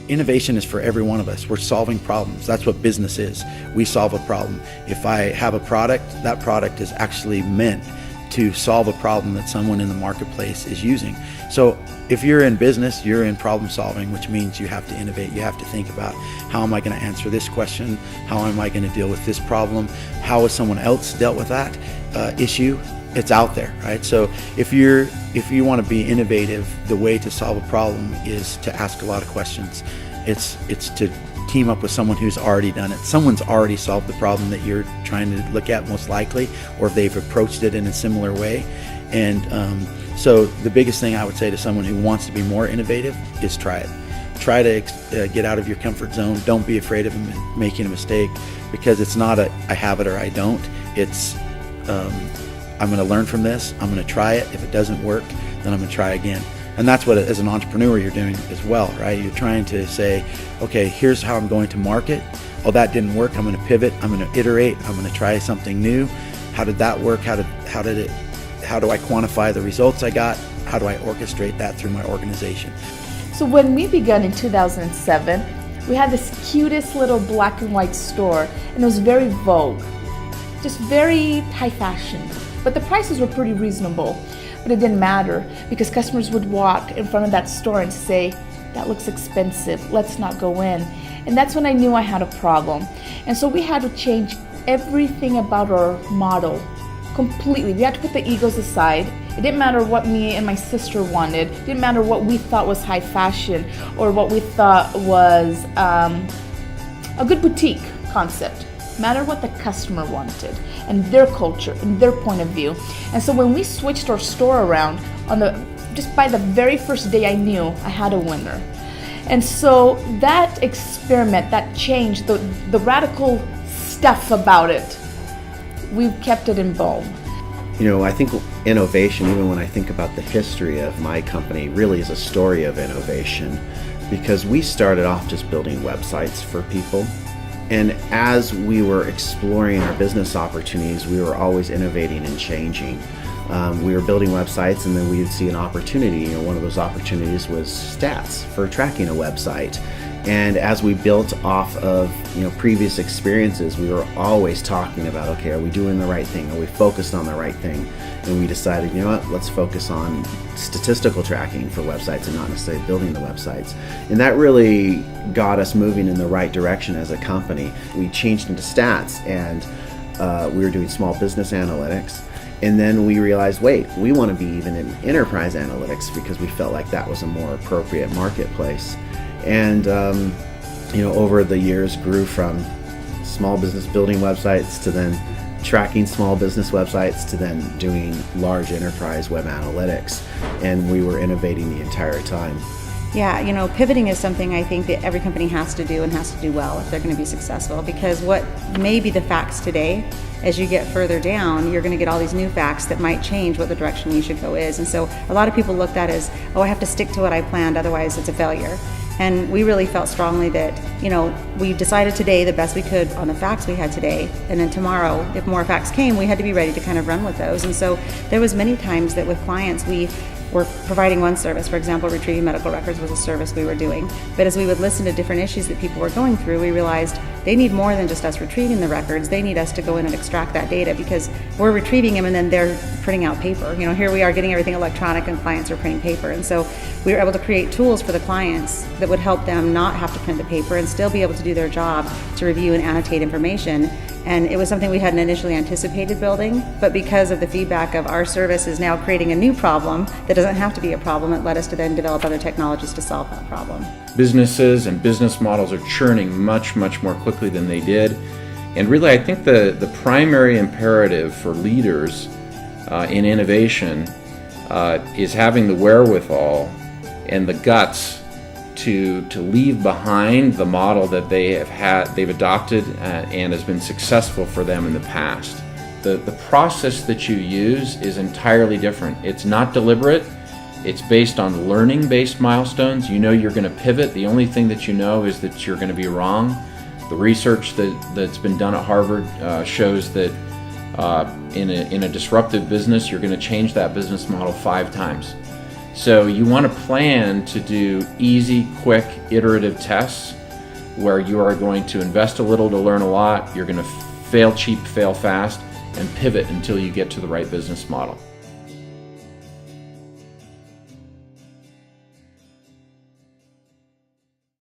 innovation is for every one of us. We're solving problems. That's what business is. We solve a problem. If I have a product, that product is actually meant to solve a problem that someone in the marketplace is using. So if you're in business, you're in problem solving, which means you have to innovate. You have to think about, how am I going to answer this question? How am I going to deal with this problem? How has someone else dealt with that issue? It's out there, right? So if you want to be innovative, the way to solve a problem is to ask a lot of questions. It's to team up with someone who's already done it. Someone's already solved the problem that you're trying to look at, most likely, or if they've approached it in a similar way. And so the biggest thing I would say to someone who wants to be more innovative is try it. Try to get out of your comfort zone. Don't be afraid of making a mistake, because it's not a I have it or I don't. It's I'm going to learn from this. I'm going to try it. If it doesn't work, then I'm going to try again. And that's what, as an entrepreneur, you're doing as well, right? You're trying to say, okay, here's how I'm going to market. Oh, that didn't work. I'm going to pivot. I'm going to iterate. I'm going to try something new. How did that work? How do I quantify the results I got? How do I orchestrate that through my organization? So when we began in 2007, we had this cutest little black and white store, and it was very vogue, just very high fashion. But the prices were pretty reasonable. But it didn't matter, because customers would walk in front of that store and say, that looks expensive, let's not go in. And that's when I knew I had a problem. And so we had to change everything about our model completely. We had to put the egos aside. It didn't matter what me and my sister wanted. It didn't matter what we thought was high fashion or what we thought was a good boutique concept. Matter what the customer wanted and their culture and their point of view. And so when we switched our store around, just by the very first day, I knew I had a winner. And so that experiment, that change, the radical stuff about it, we've kept it in Bohm. You know, I think innovation, even when I think about the history of my company, really is a story of innovation, because we started off just building websites for people. And as we were exploring our business opportunities, we were always innovating and changing. We were building websites, and then we would see an opportunity. You know, one of those opportunities was stats for tracking a website. And as we built off of, previous experiences, we were always talking about, okay, are we doing the right thing? Are we focused on the right thing? And we decided, you know what, let's focus on statistical tracking for websites and not necessarily building the websites. And that really got us moving in the right direction as a company. We changed into stats, and we were doing small business analytics. And then we realized, wait, we want to be even in enterprise analytics, because we felt like that was a more appropriate marketplace. And over the years grew from small business building websites to then tracking small business websites to then doing large enterprise web analytics. And we were innovating the entire time. Yeah, pivoting is something I think that every company has to do and has to do well if they're going to be successful, because what may be the facts today, as you get further down, you're going to get all these new facts that might change what the direction you should go is. And so a lot of people look at that as, oh, I have to stick to what I planned, otherwise it's a failure. And we really felt strongly that, we decided today the best we could on the facts we had today. And then tomorrow, if more facts came, we had to be ready to kind of run with those. And so there was many times that with clients, we were providing one service. For example, retrieving medical records was a service we were doing. But as we would listen to different issues that people were going through, we realized they need more than just us retrieving the records. They need us to go in and extract that data, because we're retrieving them and then they're printing out paper. Here we are getting everything electronic and clients are printing paper. And so we were able to create tools for the clients that would help them not have to print the paper and still be able to do their job to review and annotate information. And it was something we hadn't initially anticipated building, but because of the feedback of our service is now creating a new problem that doesn't have to be a problem, it led us to then develop other technologies to solve that problem. Businesses and business models are churning much, much more quickly than they did. And really, I think the primary imperative for leaders in innovation is having the wherewithal and the guts to leave behind the model that they've adopted and has been successful for them in the past. The process that you use is entirely different. It's not deliberate. It's based on learning-based milestones. You know you're going to pivot. The only thing that you know is that you're going to be wrong. The research that's been done at Harvard shows that in a disruptive business, you're going to change that business model 5 times. So you want to plan to do easy, quick, iterative tests where you are going to invest a little to learn a lot, you're going to fail cheap, fail fast, and pivot until you get to the right business model.